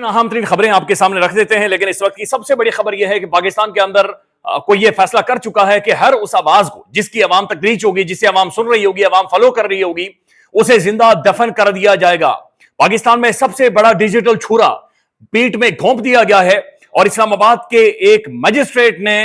अहम तरीन खबरें आपके सामने रख देते हैं, लेकिन इस वक्त की सबसे बड़ी खबर यह है कि पाकिस्तान के अंदर कोई यह फैसला कर चुका है कि हर उस आवाज को जिसकी अवाम तक रीच होगी, जिसे अवाम सुन रही होगी, अवाम फॉलो कर रही होगी, उसे जिंदा दफन कर दिया जाएगा। पाकिस्तान में सबसे बड़ा डिजिटल छुरा पीठ में घोंप दिया गया है और इस्लामाबाद के एक मजिस्ट्रेट ने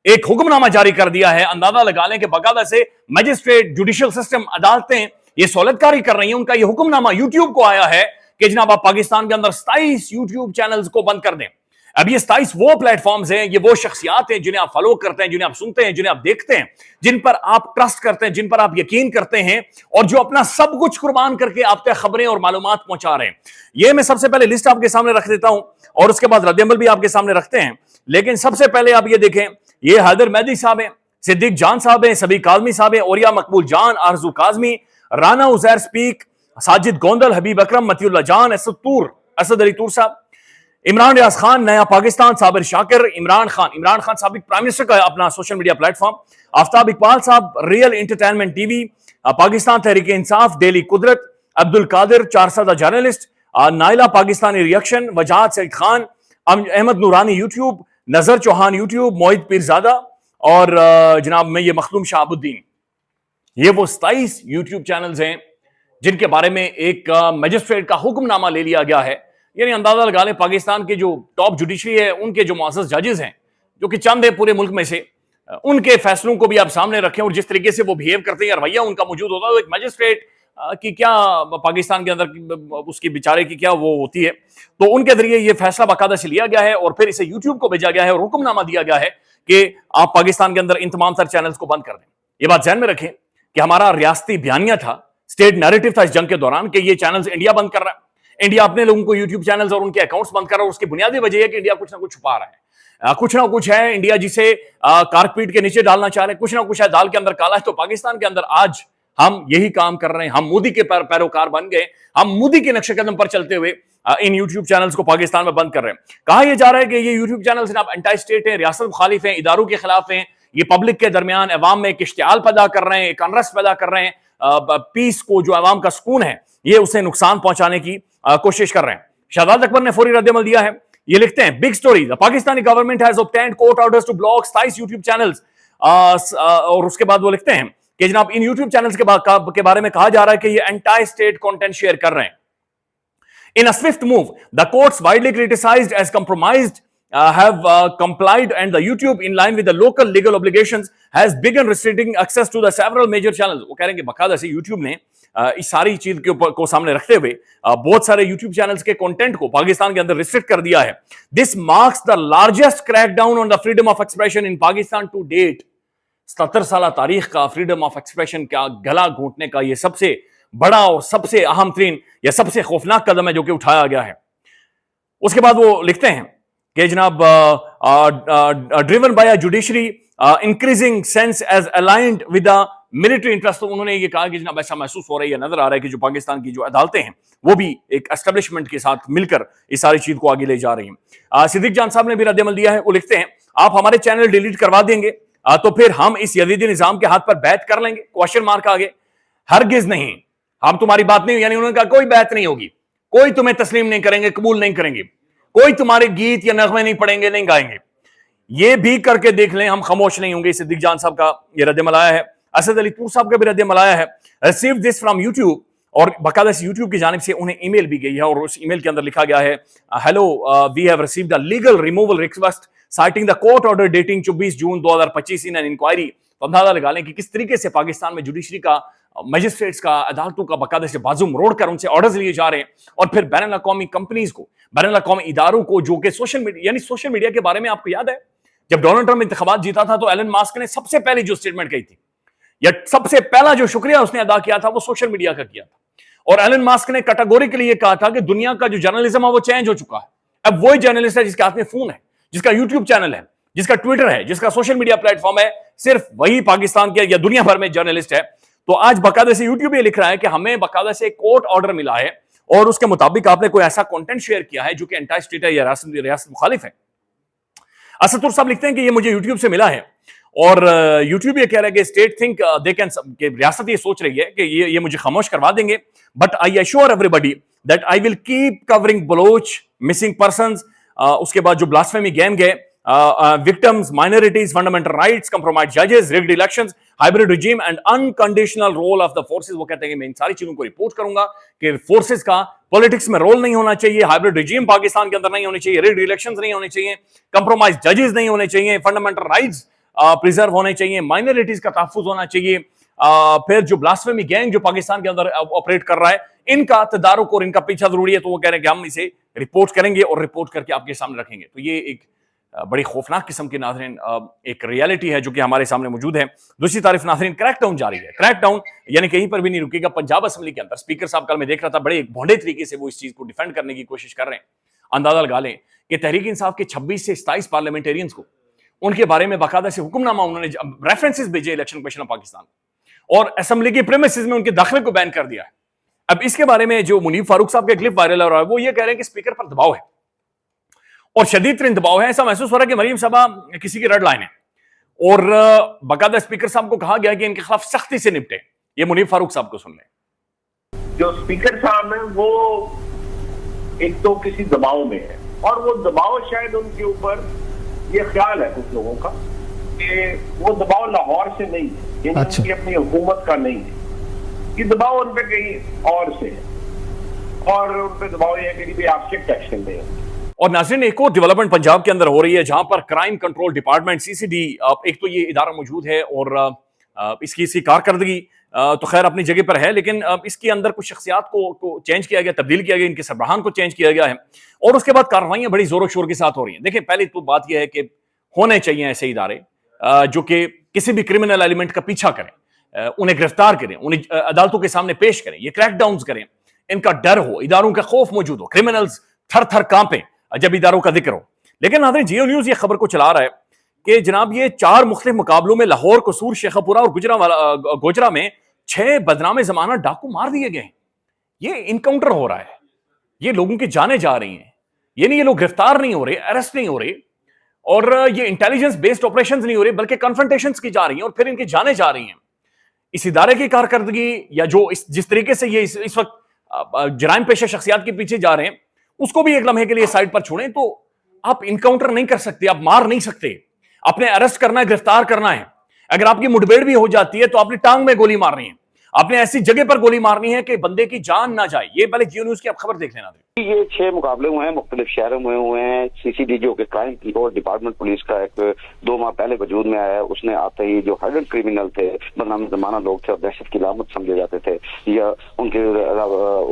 एक हुक्मनामा जारी कर दिया है। अंदाजा लगा लें कि बाकायदा से मजिस्ट्रेट, जुडिशियल सिस्टम, अदालतें ये सहूलतकारी कर रही हैं। उनका ये हुक्मनामा यूट्यूब को आया है कि जनाब आप पाकिस्तान के अंदर 27 यूट्यूब चैनल्स को बंद कर दें। अब ये 27 वो प्लेटफॉर्म्स हैं, ये वो शख्सियात हैं जिन्हें आप फॉलो करते हैं, जिन्हें आप सुनते हैं, जिन्हें आप देखते हैं, जिन पर आप ट्रस्ट करते हैं, जिन पर आप यकीन करते हैं और जो अपना सब कुछ कुर्बान करके आप तक खबरें और मालूमात पहुंचा रहे हैं। ये मैं सबसे पहले लिस्ट आपके सामने रख देता हूं और उसके बाद रद्द-ए-अमल भी आपके सामने रखते हैं। लेकिन सबसे पहले आप ये देखें, ये हैदर मेहदी साहब हैं, सिद्दीक जान साहब हैं, सबी काजमी साहब हैं, ओरिया मकबूल जान, आरजू काजमी, राना उजैर स्पीक, साजिद गोंदल, हबीब अकरम, मतियुल्लाह जान, असद अली तूर साहब, इमरान रियाज खान, नया पाकिस्तान, साबिर शाकिर, इमरान खान साबिक प्राइम मिनिस्टर का अपना social media platform, Aftab Iqbal साहब, real entertainment TV, Pakistan Tehreek Insaf, daily Qudrat, Abdul Qadir, Charsadda journalist, Naila Pakistani reaction, Wajahat Saeed Khan, Ahmad नूरानी यूट्यूब, नजर चौहान यूट्यूब, मोहित पीरजादा और जनाब में ये मखदूम शाहबुद्दीन। ये वो 27 यूट्यूब चैनल्स हैं जिनके बारे में एक मजिस्ट्रेट का हुक्मनामा ले लिया गया है। यानी अंदाजा लगा लें, पाकिस्तान के जो टॉप जुडिशरी है, उनके जो मुअज़्ज़ज़ जजेस हैं, जो कि चंद है पूरे मुल्क में से, उनके फैसलों को भी आप सामने रखें और जिस तरीके से वो बिहेव करते हैं, रवैया उनका मौजूद होता है। एक मजिस्ट्रेट की क्या पाकिस्तान के अंदर उसकी बेचारे की क्या वो होती है, तो उनके जरिए ये फैसला बाकायदा से लिया गया है और फिर इसे यूट्यूब को भेजा गया है और हुक्मनामा दिया गया है कि आप पाकिस्तान के अंदर इन तमाम तर चैनल्स को बंद कर दें। ये बात ध्यान में रखें कि हमारा रियासती बयानिया था, स्टेट नैरेटिव था इस जंग के दौरान कि ये चैनल्स इंडिया बंद कर रहा है, इंडिया अपने लोगों को यूट्यूब चैनल्स और उनके अकाउंट्स बंद कर रहा है। उसकी बुनियादी वजह है कि इंडिया कुछ ना कुछ छुपा रहा है, कुछ ना कुछ है इंडिया जिसे कारपीट के नीचे डालना चाह रहे हैं, कुछ ना कुछ है दाल के अंदर काला है। तो पाकिस्तान के अंदर आज हम यही काम कर रहे हैं, हम मोदी के पैरोकार बन गए, हम मोदी के नक्शे कदम पर चलते हुए इन यूट्यूब चैनल्स को पाकिस्तान में बंद कर रहे हैं। कहा यह जा रहा है कि ये यूट्यूब चैनल्स जनाब एंटी स्टेट है, रियासत मुखालिफ है, इदारों के खिलाफ हैं, ये पब्लिक के दरमियान अवाम में एक इश्तियाल पैदा कर रहे हैं, एक अनरेस्ट पैदा कर रहे हैं, पीस को, जो अवाम का सुकून है, ये उसे नुकसान पहुंचाने की कोशिश कर रहे हैं। शाहजाद अकबर ने फौरी रद्द-ए-अमल दिया है। ये लिखते हैं, big story, the Pakistani government has obtained court orders to block 27 YouTube channels. और उसके बाद वो लिखते हैं कि जनाब इन यूट्यूब चैनल्स के बारे में कहा जा रहा है कि ये एंटी स्टेट कंटेंट शेयर कर रहे हैं। In a swift move, the courts widely criticized as compromised have complied, and the YouTube, in line with the local legal obligations, has begun restricting access to the several major channels. वो कह रहे हैं कि बकायदा से YouTube ने इस सारी चीज के ऊपर को सामने रखते हुए बहुत सारे YouTube चैनल्स के कंटेंट को पाकिस्तान के अंदर रिस्ट्रिक्ट कर दिया है। This marks the largest crackdown on the freedom of expression in Pakistan to date. 77 साल तारीख का फ्रीडम ऑफ एक्सप्रेशन का गला घोंटने का ये सबसे बड़ा और सबसे अहम तरीन या सबसे खौफनाक कदम है जो कि उठाया गया है। उसके बाद वो लिखते हैं कि जनाब driven by a judiciary increasing sense as aligned with the military interest. तो उन्होंने ये कहा कि जनाब ऐसा महसूस हो रहा है, नजर आ रहा है कि जो पाकिस्तान की जो अदालतें हैं वो भी एक एस्टेब्लिशमेंट के साथ मिलकर इस सारी चीज को आगे ले जा रही हैं। सिद्दीक जान साहब ने भी रद्द-ए-अमल दिया है। वो लिखते हैं, आप हमारे चैनल डिलीट करवा देंगे तो फिर हम इस यजीदी निजाम के हाथ पर बैत कर लेंगे? क्वेश्चन मार्क आगे। हरगिज नहीं, हम तुम्हारी बात नहीं, यानी उन्होंने कहा कोई बात नहीं होगी, कोई तुम्हें तस्लीम नहीं करेंगे, कबूल नहीं करेंगे, कोई तुम्हारे गीत या नगमे नहीं पढ़ेंगे, नहीं गाएंगे। ये भी करके देख लें, हम खामोश नहीं होंगे। सिद्दीक जान साहब का ये रद्द-ए-अमल आया है। असद अली तूर साहब का भी रद्द-ए-अमल आया है। रिसीव दिस फ्रॉम यूट्यूब, और बाकायदा से यूट्यूब की जानिब से उन्हें ईमेल भी गई है और उस ईमेल के अंदर लिखा गया है, hello, we have received a legal removal request citing the court order dating 24 June 2025 in an inquiry. तो अंदाजा लगा लें कि किस तरीके से पाकिस्तान में जुडिशरी का, मजिस्ट्रेट्स का, अदालतों का बाकायदा से बाजू मरोड़ कर उनसे ऑर्डर्स लिए जा रहे हैं और फिर बैनुल अक़वामी कंपनीज को, बैनुल अक़वामी इदारों को, जो कि सोशल मीडिया के बारे में आपको याद है जब डोनाल्ड ट्रंप इंतखाबात जीता था तो एलन मास्क ने सबसे पहले जो स्टेटमेंट कही थी या सबसे पहला जो शुक्रिया उसने अदा किया था वो सोशल मीडिया का किया था। और एलन मास्क ने कैटेगोरिकली ये कहा था कि दुनिया का जो जर्नलिज्म है वो चेंज हो चुका है। अब वही जर्नलिस्ट है जिसके हाथ में फोन है, जिसका यूट्यूब चैनल है, जिसका ट्विटर है, जिसका सोशल मीडिया प्लेटफॉर्म है, सिर्फ वही पाकिस्तान के या दुनिया भर में जर्नलिस्ट है। तो आज बाकायदा से यूट्यूब ये लिख रहा है कि हमें बाकायदा से कोर्ट ऑर्डर मिला है और उसके मुताबिक आपने कोई ऐसा कंटेंट शेयर किया है जो कि एंटी स्टेट है या रियासत मुखालिफ है। असद साहब लिखते हैं कि ये मुझे यूट्यूब से मिला है और यूट्यूब ये कह रहा है कि स्टेट थिंक दे कैन, रियासत ये सोच रही है कि ये मुझे खामोश करवा देंगे, but I assure everybody that I will keep covering Baloch missing person, उसके बाद जो ब्लास्फेमी गैंग है, victims, minorities, fundamental rights, compromise जजेस, rigged elections, hybrid regime and unconditional role of the forces. वो कहते हैं कि मैं इन सारी चीजों को रिपोर्ट करूंगा कि फोर्सेस का पॉलिटिक्स में रोल नहीं होना चाहिए, हाइब्रिड रिजीम पाकिस्तान के अंदर नहीं होनी चाहिए, रिग्ड इलेक्शंस नहीं होने चाहिए, कंप्रोमाइज जजेस नहीं होने चाहिए, फंडामेंटल राइट्स प्रिजर्व होने चाहिए, माइनॉरिटीज का तहफ्फुज होना चाहिए, फिर जो ब्लास्फेमी गैंग जो पाकिस्तान के अंदर ऑपरेट कर रहा है, इनका तदारुक और इनका पीछा जरूरी है। तो वो कह रहे हैं कि हम इसे रिपोर्ट करेंगे और रिपोर्ट करके आपके सामने रखेंगे। तो ये एक बड़ी खौफनाक किस्म की नाज़रीन एक रियलिटी है जो कि हमारे सामने मौजूद है। दूसरी तारीफ नाज़रीन, क्रैकडाउन जारी है। क्रैकडाउन यानी कहीं पर भी नहीं रुकेगा। पंजाब असेंबली के अंदर स्पीकर साहब कल मैं देख रहा था, बड़े एक भोंडे तरीके से वो इस चीज को डिफेंड करने की कोशिश कर रहे हैं। अंदाजा लगा लें कि तहरीक इंसाफ के 26 से 27 पार्लियामेंटेरियंस को उनके बारे में बाकायदा से हुक्मनामा उन्होंने रेफरेंसेस भेजे इलेक्शन कमीशन ऑफ पाकिस्तान, और असेंबली के प्रीमिसेस में उनके दाखिले को बैन कर दिया है। अब इसके बारे में जो मुनीब फारूक साहब का क्लिप वायरल हो रहा है, वो ये कह रहे हैं कि स्पीकर पर दबाव है और शदीद तरीन दबाव है। ऐसा महसूस हो रहा है कि मरीम साहबा किसी की रेड लाइन है, और बाकायदा स्पीकर साहब को कहा गया कि इनके खिलाफ सख्ती से निपटे। ये मुनीब फारूक साहब को सुन लें। जो स्पीकर साहब है वो एक तो किसी दबाव में है, और वो दबाव शायद उनके ऊपर ये ख्याल है कुछ लोगों का कि वो दबाव लाहौर से नहीं है, यानी उनकी अपनी हुकूमत का नहीं है, ये दबाव उन पे कहीं और से है, और उन पे दबाव ये है कि आप स्ट्रिक्ट एक्शन लें। और नाज़रीन, एक और डेवलपमेंट पंजाब के अंदर हो रही है जहां पर क्राइम कंट्रोल डिपार्टमेंट सीसीडी, एक तो ये इदारा मौजूद है और इसकी कारकर्दगी तो खैर अपनी जगह पर है, लेकिन इसके अंदर कुछ शख्सियात को चेंज किया गया, तब्दील किया गया, इनके सरबराहान को चेंज किया गया है, और उसके बाद कार्रवाइयां बड़ी जोरों शोर के साथ हो रही हैं। देखिए, पहली तो बात यह है कि होने चाहिए ऐसे इदारे जो कि किसी भी क्रिमिनल एलिमेंट का पीछा करें, उन्हें गिरफ्तार करें, उन्हें अदालतों के सामने पेश करें, ये क्रैकडाउन करें, इनका डर हो, इदारों का खौफ मौजूद हो, क्रिमिनल्स थर थर कांपे जब इदारों का जिक्र हो। लेकिन नाज़रीन, जियो न्यूज ये खबर को चला रहा है कि जनाब ये 4 मुख्तलिफ मुकाबलों में लाहौर, कसूर, शेखपुरा और गोजरा में 6 बदनामे जमाना डाकू मार दिए गए। ये इनकाउंटर हो रहा है, ये लोगों की जानें जा रही हैं, ये नहीं, ये लोग गिरफ्तार नहीं हो रहे, अरेस्ट नहीं हो रहे, और ये इंटेलिजेंस बेस्ड ऑपरेशन नहीं हो रहे, बल्कि कन्फ्रंटेशंस की जा रही हैं और फिर इनकी जानें जा रही हैं। इस इदारे की कारकर्दगी या जो जिस तरीके से ये इस वक्त जराइम पेशा शख्सियात के पीछे जा रहे हैं, उसको भी एक लम्हे के लिए साइड पर छोड़ें। तो आप इनकाउंटर नहीं कर सकते, आप मार नहीं सकते, आपने अरेस्ट करना है, गिरफ्तार करना है। अगर आपकी मुठभेड़ भी हो जाती है तो आपने टांग में गोली मारनी है, आपने ऐसी जगह पर गोली मारनी है कि बंदे की जान ना जाए। ये पहले जियो न्यूज की आप खबर देख लेना। ये 6 मुकाबले हुए हैं, मुख्तलिफ शहरों में हुए हैं। सीसीडी जो कि क्राइम कंट्रोल डिपार्टमेंट पुलिस का एक 2 माह पहले वजूद में आया है, उसने आते ही जो हार्डन क्रिमिनल थे, बदनाम जमाना लोग थे और दहशत की लामत समझे जाते थे, या उनके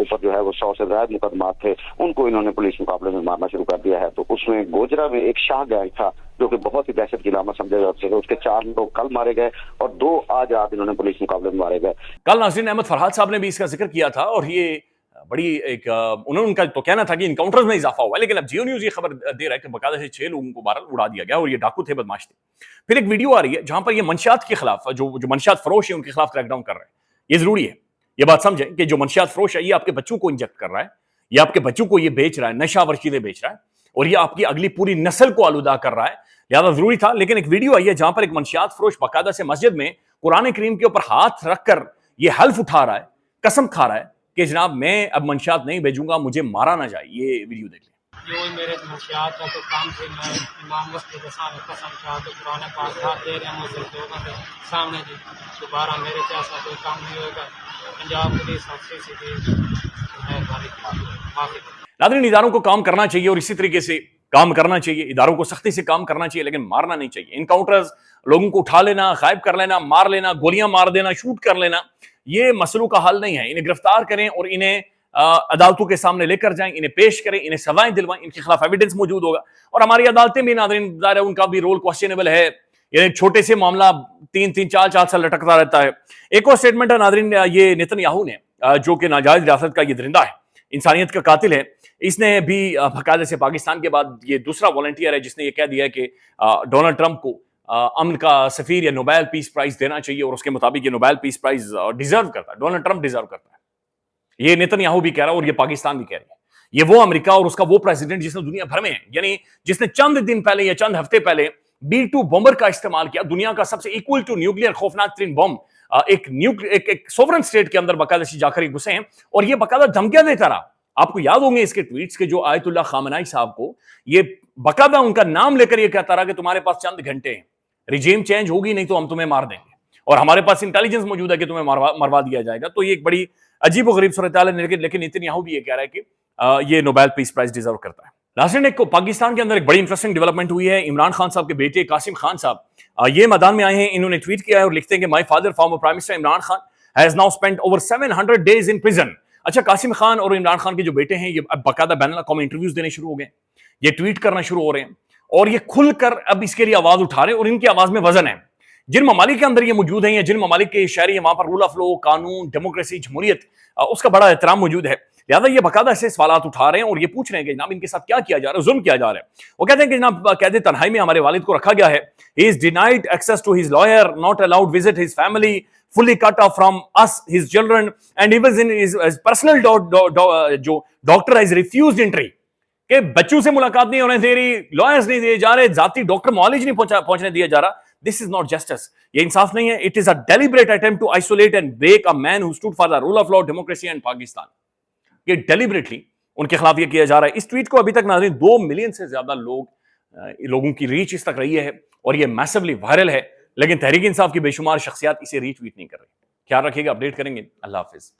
ऊपर जो है वो 100 से ज्यादा मुकदमात थे, उनको इन्होंने पुलिस मुकाबले में मारना शुरू कर दिया है। तो उसमें गोजरा में एक शाह गैंग था जो कि बहुत ही दहशत की लामत समझे जाते थे, उसके 4 लोग कल मारे गए और 2 आज रात इन्होंने पुलिस मुकाबले में मारे गए। कल नाज़रीन अहमद फरहाद साहब ने भी इसका जिक्र किया था, और ये बड़ी एक उन्होंने उनका तो कहना था कि इनकाउंटर्स में इजाफा हुआ है, लेकिन अब जियो न्यूज ये खबर दे रहा है कि बकायदा से 6 लोगों को बहरहाल उड़ा दिया गया और ये डाकू थे, बदमाश थे। फिर एक वीडियो आ रही है जहां पर ये मंशियात के खिलाफ जो मंशियात फरोश है उनके खिलाफ क्रैकडाउन कर रहे हैं। ये जरूरी है, ये बात समझें कि जो मंशियात फरोश है ये आपके बच्चों को इंजेक्ट कर रहा है, ये आपके बच्चों को ये बेच रहा है, नशा व चीजें बेच रहा है, और ये आपकी अगली पूरी नस्ल को आलूदा कर रहा है, लिहाजा जरूरी था। लेकिन एक वीडियो आई है जहां पर एक मंशियात फरोश बाकायदा से मस्जिद में कुरान करीम के ऊपर हाथ रखकर ये हल्फ उठा रहा है, कसम खा रहा है कि जनाब मैं अब मंशियात नहीं भेजूंगा, मुझे मारा ना जाए। ये वीडियो देख लें। जो मेरे मंशियात का तो काम से मैं इमाम मस्जिद के सामने कसम खा के पुराने पास हाथ दे रहे हैं मुझे लोगों के सामने जी, दोबारा मेरे जैसा कोई काम नहीं होगा। पंजाब पुलिस नाज़रीन, इदारों को काम करना चाहिए और इसी तरीके से काम करना चाहिए, इदारों को सख्ती से काम करना चाहिए, लेकिन मारना नहीं चाहिए। इनकाउंटर्स, लोगों को उठा लेना, गायब कर लेना, मार लेना, गोलियां मार देना, शूट कर लेना, ये मसलों का हल नहीं है। इन्हें गिरफ्तार करें और इन्हें अदालतों के सामने लेकर जाएं, इन्हें पेश करें, इन्हें सजाएं दिलवाएं, इनके खिलाफ एविडेंस मौजूद होगा। और हमारी अदालतें भी नाज़रीन ज़ाहिर है उनका भी रोल क्वेश्चनेबल है, ये छोटे से मामला 3-3, 4-4 साल लटकता रहता है। एक और स्टेटमेंट है नाज़रीन, ये नेतन्याहू ने, जो कि नाजायज रियासत का ये दरिंदा है, इंसानियत का कातिल है, इसने भी बाकायदे से पाकिस्तान के बाद ये दूसरा वॉलंटियर है जिसने ये कह दिया है कि डोनाल्ड ट्रंप को अमन का सफीर या नोबेल पीस प्राइज देना चाहिए, और उसके मुताबिक ये नोबेल पीस प्राइज डिजर्व करता है, डोनाल्ड ट्रंप डिजर्व करता है। ये नेतन्याहू भी कह रहा है और ये पाकिस्तान भी कह रही है। ये वो अमेरिका और उसका वो प्रेसिडेंट जिसने दुनिया भर में, यानी जिसने चंद दिन पहले या चंद हफ्ते पहले B-2 बॉम्बर का इस्तेमाल किया, दुनिया का सबसे इक्वल टू न्यूक्लियर खौफनाक तरीन बम एक सोवरेन स्टेट के अंदर बाकायदा से जाकर घुसे हैं, और ये बाकायदा धमकियां देता रहा आपको याद होंगे इसके ट्वीट्स के, जो आयतुल्लाह खामनाई साहब को ये बकायदा उनका नाम लेकर ये कहता रहा कि तुम्हारे पास चंद घंटे हैं, रिजीम चेंज होगी नहीं तो हम तुम्हें मार देंगे, और हमारे पास इंटेलिजेंस मौजूद है कि तुम्हें मरवा दिया जाएगा। तो ये एक बड़ी अजीब व गरीब सूरत है, लेकिन नेतन्याहू भी ये कह रहा है कि ये नोबेल पीस प्राइज डिजर्व करता है। लास्ट नाइट को पाकिस्तान के अंदर एक बड़ी इंटरेस्टिंग डेवलपमेंट हुई है। इमरान खान साहब के बेटे कासिम खान साहब ये मैदान में आए हैं। इन्होंने ट्वीट किया है और लिखते हैं कि my father former prime minister Imran Khan has now spent over 700 days in prison. अच्छा, कासिम खान और इमरान खान के जो बेटे हैं ये अब बाकायदा बैनुल-अक़वामी इंटरव्यूज देने शुरू हो गए, ये ट्वीट करना शुरू हो रहे हैं और ये खुलकर अब इसके लिए आवाज उठा रहे हैं, और इनकी आवाज में वजन है। जिन ममालिक के अंदर ये मौजूद हैं या जिन ममालिक के शहरी हैं, वहां पर रूल ऑफ लॉ, कानून, डेमोक्रेसी, जमहूरियत, उसका बड़ा एहतराम मौजूद है। लिहाजा ये बाकायदा ऐसे सवालात उठा रहे हैं और ये पूछ रहे हैं कि जनाब इनके साथ क्या किया जा रहा है, जुल्म किया जा रहा है। वो कहते हैं कि जनाब कैद तन्हाई में हमारे वालिद को रखा गया है, he is denied access to his lawyer, not allowed visit his family, fully cut off from us, his children, and he was in his personal जो डॉक्टर has refused entry, कि बच्चों से मुलाकात नहीं होने दे रही, लॉयर्स नहीं दिए जा रहे, जाती डॉक्टर मॉलेज नहीं पहुंचने दिया जा रहा। दिस इज नॉट जस्टिस, ये इंसाफ नहीं है। It is a deliberate attempt to isolate and break a man who stood for the rule of law, democracy and Pakistan. ये डेलिबरेटली उनके खिलाफ ये किया जा रहा है। इस ट्वीट को अभी तक नाज़रीन 2 मिलियन से ज्यादा लोगों की रीच इस तक रही है और ये मैसिवली वायरल है, लेकिन तहरीक इंसाफ की बेशुमार शख्सियात इसे रीट्वीट नहीं कर रही। ख्याल रखिएगा, अपडेट करेंगे। अल्लाह हाफिज।